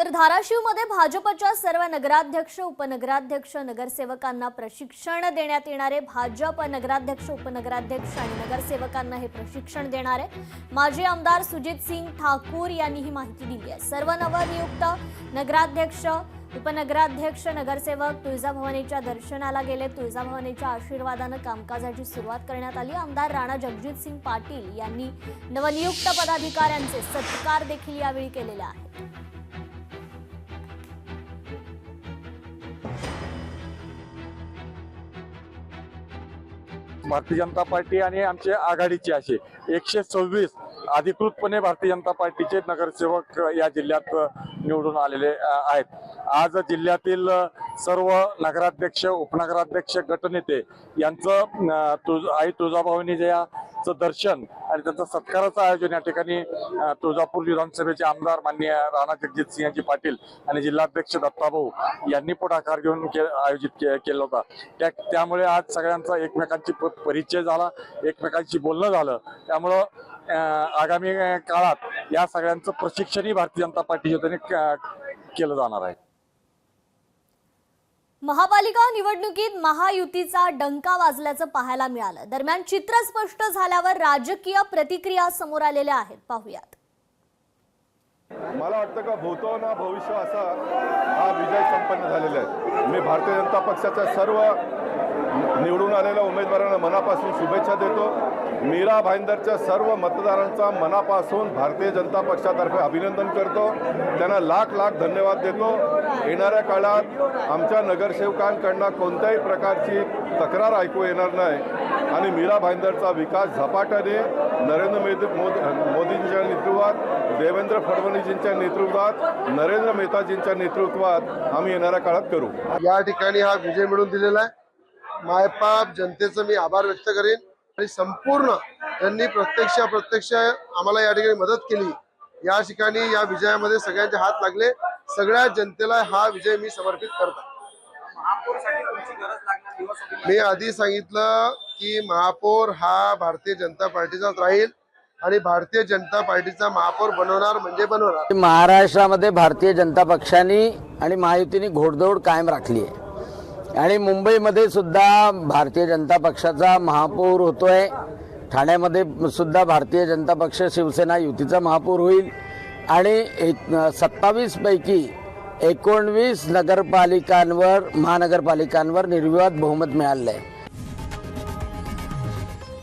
तर धाराशिवमध्ये भाजपच्या सर्व नगराध्यक्ष, उपनगराध्यक्ष, नगरसेवकांना प्रशिक्षण देण्यात येणार आहे। भाजप नगराध्यक्ष, उपनगराध्यक्ष आणि नगरसेवकांना हे प्रशिक्षण देणार आहे। माजी आमदार सुजित सिंग ठाकूर यांनी ही माहिती दिली आहे। सर्व नवनियुक्त नगराध्यक्ष, उपनगराध्यक्ष, नगरसेवक तुळजाभवानीच्या दर्शनाला गेले। तुळजाभवानीच्या आशीर्वादाने कामकाजाची सुरुवात करण्यात आली। आमदार राणा जगजितसिंग पाटील यांनी नवनियुक्त पदाधिकाऱ्यांचे सत्कार देखील यावेळी केलेले आहेत। भारतीय जनता पार्टी आणि आमचे आघाडीचे असे 126 अधिकृतपणे भारतीय जनता पार्टीचे नगरसेवक या जिल्ह्यात निवडून आलेले आहेत। आज जिल्ह्यातील सर्व नगराध्यक्ष, उपनगराध्यक्ष, गटनेते यांचं आई तुळजाभवानीचं दर्शन आणि त्यांचा सत्काराचं आयोजन या ठिकाणी तुळजापूर विधानसभेचे आमदार माननीय राणा जगजितसिंह पाटील आणि जिल्हाध्यक्ष दत्ताभाऊ यांनी पुढाकार घेऊन आयोजित केला होता। त्यामुळे आज सगळ्यांचा एकमेकांची परिचय झाला, एकमेकांशी बोलणं झालं। त्यामुळं आगामी काळात या सगळ्यांचं प्रशिक्षणही भारतीय जनता पार्टीच्या वतीने केलं जाणार आहे। महापालिका निवडणुकीत महायुतीचा डंका वाजल्याचं पाहायला मिळालं। दरम्यान चित्र स्पष्ट झाल्यावर राजकीय प्रतिक्रिया समोर आलेल्या आहेत, पाहूयात। मला वाटतं का भूतो ना भविष्य असा हा विजय संपन्न झालेला आहे। मी भारतीय जनता पक्षाच्या सर्व निवडून आलेल्या उमेदवारांना मनापासून शुभेच्छा देतो। मीरा भाईंदरच्या सर्व मतदारांचा मनापासून भारतीय जनता पक्षातर्फे अभिनंदन करतो, त्यांना लाख लाख धन्यवाद देतो। येणाऱ्या काळात आमच्या नगरसेवकांकडून कोणत्याही प्रकारची तक्रार ऐकू येणार नाही आणि मीरा भाईंदरचा विकास झपाट्याने नरेंद्र मोदींच्या नेतृत्वात, देवेंद्र फडणवीसजींच्या नेतृत्वात, नरेंद्र मेहताजींच्या नेतृत्वात आम्ही येणाऱ्या काळात करू। या ठिकाणी हा विजय मिळवून दिलेला आहे। मायबाप जनतेचं मी आभार व्यक्त करेन आणि संपूर्ण त्यांनी प्रत्यक्ष आम्हाला या ठिकाणी मदत केली। या ठिकाणी या विजयामध्ये सगळ्यांचे हात लागले। सगळ्या जनतेला हा विजय मी समर्पित करतो। मी आधी सांगितलं की महापौर हा भारतीय जनता पार्टीचाच राहील आणि भारतीय जनता पार्टीचा महापौर बनवणार म्हणजे बनवणार। महाराष्ट्रामध्ये भारतीय जनता पक्षाने आणि महायुतीने घोडदौड कायम राखली आहे आणि मुंबईमध्ये सुद्धा भारतीय जनता पक्षाचा महापौर होतोय। ठाण्यामध्ये सुद्धा भारतीय जनता पक्ष शिवसेना युतीचा महापौर होईल आणि 27 पैकी 19 नगरपालिकांवर, महानगरपालिकांवर निर्विवाद बहुमत मिळालं आहे।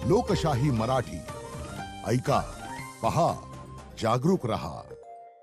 लोकशाही मराठी ऐका, पहा, जागरूक रहा।